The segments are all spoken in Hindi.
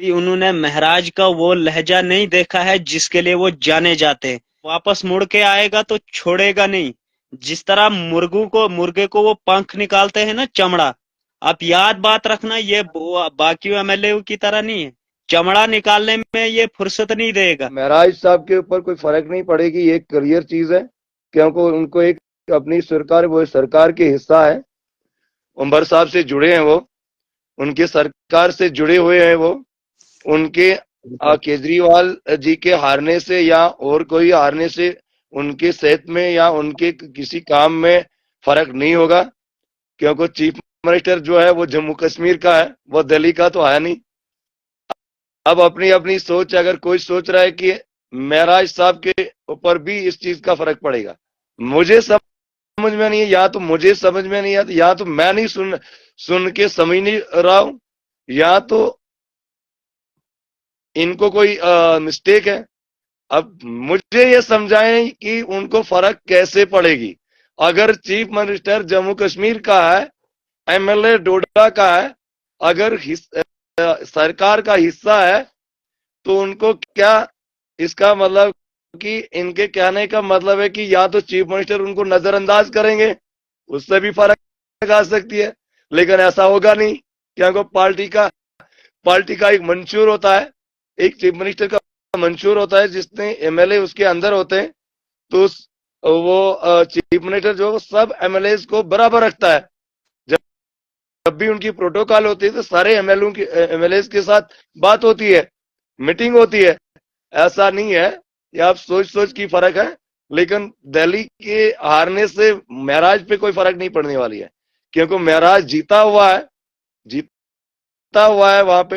कि उन्होंने महराज का वो लहजा नहीं देखा है जिसके लिए वो जाने जाते हैं। वापस मुड़ के आएगा तो छोड़ेगा नहीं। जिस तरह मुर्गे को वो पंख निकालते हैं ना, चमड़ा। आप याद बात रखना, ये बाकी एमएलए की तरह नहीं है। चमड़ा निकालने में ये फुर्सत नहीं देगा। महराज साहब के ऊपर कोई फर्क नहीं पड़ेगी, ये क्लियर चीज है, क्योंकि उनको एक अपनी सरकार, वो सरकार के हिस्सा है, उमर साहब से जुड़े हैं वो, उनके सरकार से जुड़े हुए हैं वो। उनके केजरीवाल जी के हारने से या और कोई हारने से उनके सेहत में या उनके किसी काम में फर्क नहीं होगा, क्योंकि चीफ मिनिस्टर जो है वो जम्मू कश्मीर का है, वो दिल्ली का तो है नहीं। अब अपनी अपनी सोच, अगर कोई सोच रहा है कि महराज साहब के ऊपर भी इस चीज का फर्क पड़ेगा, मुझे समझ में नहीं है, या तो मुझे समझ में नहीं आता, या तो मैं नहीं सुन के समझ नहीं रहा हूं, या तो इनको कोई मिस्टेक है। अब मुझे ये समझाएं कि उनको फर्क कैसे पड़ेगी। अगर चीफ मिनिस्टर जम्मू कश्मीर का है, एमएलए डोडा का है, अगर सरकार का हिस्सा है, तो उनको क्या, इसका मतलब कि इनके कहने का मतलब है कि या तो चीफ मिनिस्टर उनको नजरअंदाज करेंगे, उससे भी फर्क आ सकती है, लेकिन ऐसा होगा नहीं, क्योंकि पार्टी का एक मंशूर होता है, एक चीफ मिनिस्टर का मंशूर होता है, जिसने एमएलए उसके अंदर होते हैं, तो वो चीफ मिनिस्टर जो है वो सब एमएलए को बराबर रखता है। जब भी उनकी प्रोटोकॉल होती है तो सारे एमएलए के साथ बात होती है, मीटिंग होती है। ऐसा नहीं है, ये आप सोच सोच की फर्क है, लेकिन दिल्ली के हारने से महराज पे कोई फर्क नहीं पड़ने वाली है, क्योंकि महराज जीता हुआ है वहां पे,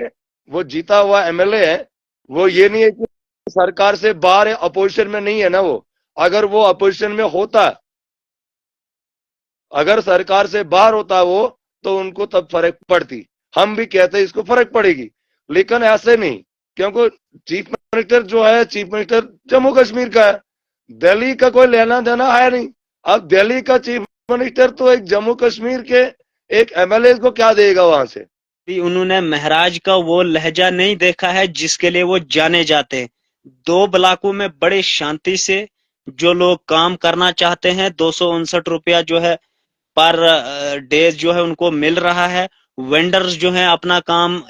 वो जीता हुआ एमएलए है। वो ये नहीं है कि सरकार से बाहर है, अपोजिशन में नहीं है ना वो। अगर वो अपोजिशन में होता, अगर सरकार से बाहर होता वो, तो उनको तब फर्क पड़ती, हम भी कहते इसको फर्क पड़ेगी, लेकिन ऐसे नहीं, क्योंकि चीफ मिनिस्टर जो है, चीफ मिनिस्टर जम्मू कश्मीर का है, दिल्ली का कोई लेना देना है नहीं। अब दिल्ली का चीफ मिनिस्टर तो एक जम्मू कश्मीर के एक एमएलए को क्या देगा वहां से। भी उन्होंने महराज का वो लहजा नहीं देखा है जिसके लिए वो जाने जाते हैं। दो ब्लॉकों में बड़े शांति से जो लोग काम करना चाहते हैं, 259 रुपया जो है पर डे जो है उनको मिल रहा है। वेंडर्स जो है अपना काम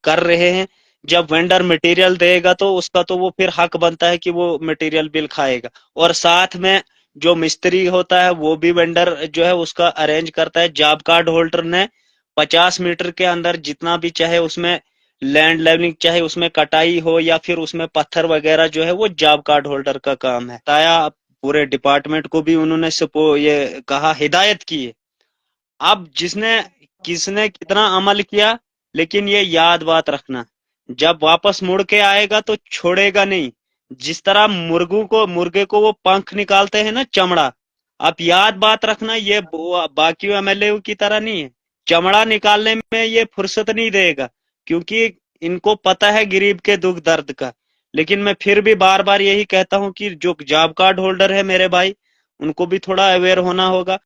कर रहे हैं। जब वेंडर मटेरियल देगा तो उसका तो वो फिर हक बनता है कि वो मटेरियल बिल खाएगा। और साथ में जो मिस्त्री होता है वो भी वेंडर जो है उसका अरेंज करता है। जॉब कार्ड होल्डर ने 50 मीटर के अंदर जितना भी चाहे उसमें लैंड लेवलिंग, चाहे उसमें कटाई हो या फिर उसमें पत्थर वगैरह, जो है वो जॉब कार्ड होल्डर का काम है। बताया पूरे डिपार्टमेंट को भी उन्होंने ये कहा, हिदायत की है। अब किसने कितना अमल किया, लेकिन ये याद बात रखना, जब वापस मुड़ के आएगा तो छोड़ेगा नहीं। जिस तरह मुर्गे को वो पंख निकालते हैं ना, चमड़ा। आप याद बात रखना, ये बाकी एमएलए की तरह नहीं है। चमड़ा निकालने में ये फुर्सत नहीं देगा, क्योंकि इनको पता है गरीब के दुख दर्द का। लेकिन मैं फिर भी बार बार यही कहता हूं कि जो जॉब कार्ड होल्डर है मेरे भाई, उनको भी थोड़ा अवेयर होना होगा।